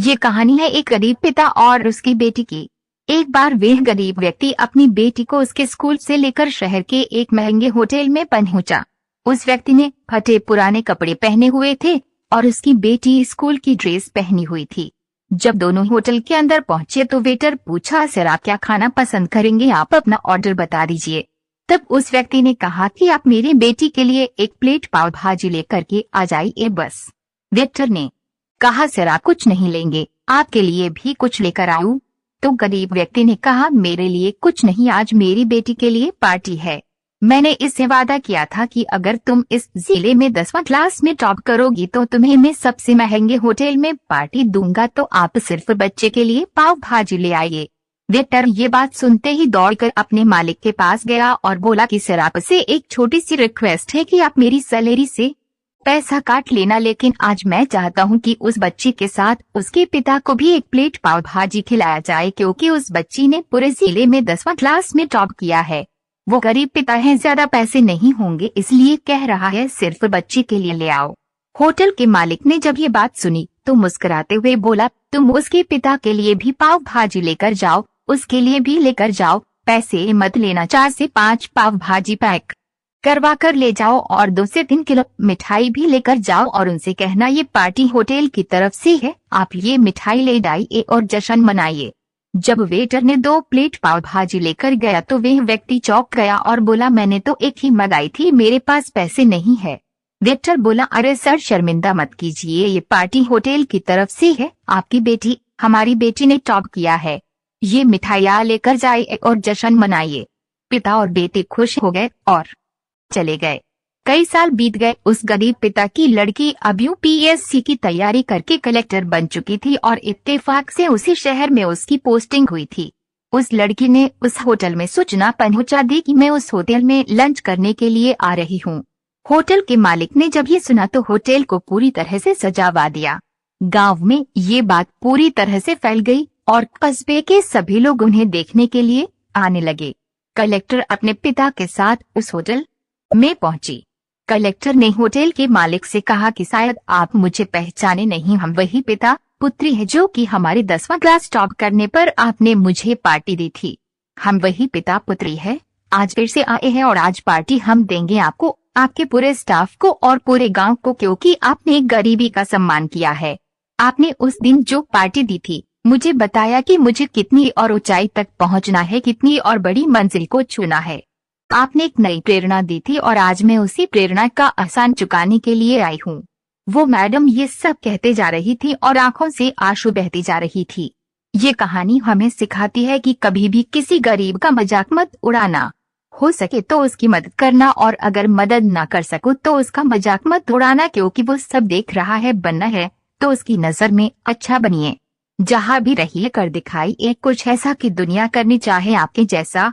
ये कहानी है एक गरीब पिता और उसकी बेटी की। एक बार वह गरीब व्यक्ति अपनी बेटी को उसके स्कूल से लेकर शहर के एक महंगे होटल में पहुंचा। उस व्यक्ति ने फटे पुराने कपड़े पहने हुए थे और उसकी बेटी स्कूल की ड्रेस पहनी हुई थी। जब दोनों होटल के अंदर पहुंचे तो वेटर पूछा, सर आप क्या खाना पसंद करेंगे, आप अपना ऑर्डर बता दीजिए। तब उस व्यक्ति ने कहा कि आप मेरी बेटी के लिए एक प्लेट पाव भाजी लेकर के आ जाइए बस। वेटर ने कहा, सर आप कुछ नहीं लेंगे, आपके लिए भी कुछ लेकर आऊं? तो गरीब व्यक्ति ने कहा, मेरे लिए कुछ नहीं, आज मेरी बेटी के लिए पार्टी है। मैंने इससे वादा किया था कि अगर तुम इस जिले में 10वां क्लास में टॉप करोगी तो तुम्हें मैं सबसे महंगे होटल में पार्टी दूंगा, तो आप सिर्फ बच्चे के लिए पाव भाजी ले आइए। वेटर ये बात सुनते ही दौड़कर अपने मालिक के पास गया और बोला कि सर आपसे एक छोटी सी रिक्वेस्ट है कि आप मेरी सैलरी से पैसा काट लेना, लेकिन आज मैं चाहता हूं कि उस बच्ची के साथ उसके पिता को भी एक प्लेट पाव भाजी खिलाया जाए, क्योंकि उस बच्ची ने पूरे जिले में 10वां क्लास में टॉप किया है। वो गरीब पिता है, ज्यादा पैसे नहीं होंगे, इसलिए कह रहा है सिर्फ बच्ची के लिए ले आओ। होटल के मालिक ने जब ये बात सुनी तो मुस्कुराते हुए बोला, तुम उसके पिता के लिए भी पाव भाजी लेकर जाओ, उसके लिए भी लेकर जाओ, पैसे मत लेना, 4 से 5 पाव भाजी पैक करवा कर ले जाओ और 2 से 3 किलो मिठाई भी लेकर जाओ और उनसे कहना ये पार्टी होटल की तरफ से है, आप ये मिठाई ले जाइए और जश्न मनाइए। जब वेटर ने 2 प्लेट पाव भाजी लेकर गया तो वह व्यक्ति चौंक गया और बोला, मैंने तो एक ही मंगाई थी, मेरे पास पैसे नहीं है। वेटर बोला, अरे सर शर्मिंदा मत कीजिए, ये पार्टी होटल की तरफ से है, आपकी बेटी, हमारी बेटी ने टॉप किया है, ये मिठाइयाँ लेकर जाइए और जश्न मनाइए। पिता और बेटे खुश हो गए और चले गए। कई साल बीत गए। उस गरीब पिता की लड़की अब यूपीएससी की तैयारी करके कलेक्टर बन चुकी थी और इत्तेफाक से उसी शहर में उसकी पोस्टिंग हुई थी। उस लड़की ने उस होटल में सूचना पहुंचा दी कि मैं उस होटल में लंच करने के लिए आ रही हूँ। होटल के मालिक ने जब ये सुना तो होटल को पूरी तरह से सजावा दिया। गांव में ये बात पूरी तरह से फैल गई और कस्बे के सभी लोग उन्हें देखने के लिए आने लगे। कलेक्टर अपने पिता के साथ उस होटल में पहुंची। कलेक्टर ने होटल के मालिक से कहा कि शायद आप मुझे पहचाने नहीं, हम वही पिता पुत्री है जो कि हमारे 10वां क्लास टॉप करने पर आपने मुझे पार्टी दी थी। हम वही पिता पुत्री है, आज फिर से आए हैं और आज पार्टी हम देंगे आपको, आपके पूरे स्टाफ को और पूरे गांव को, क्योंकि आपने गरीबी का सम्मान किया है। आपने उस दिन जो पार्टी दी थी मुझे बताया कि मुझे कितनी और ऊंचाई तक पहुंचना है, कितनी और बड़ी मंजिल को छूना है। आपने एक नई प्रेरणा दी थी और आज मैं उसी प्रेरणा का एहसान चुकाने के लिए आई हूँ। वो मैडम ये सब कहते जा रही थी और आंखों से आंसू बहती जा रही थी। ये कहानी हमें सिखाती है कि कभी भी किसी गरीब का मजाक मत उड़ाना, हो सके तो उसकी मदद करना और अगर मदद ना कर सको तो उसका मजाक मत उड़ाना, क्योंकि वो सब देख रहा है। बनना है तो उसकी नजर में अच्छा बनिए। जहाँ भी रहिए कर दिखाइए कुछ ऐसा कि दुनिया करनी चाहे आपके जैसा।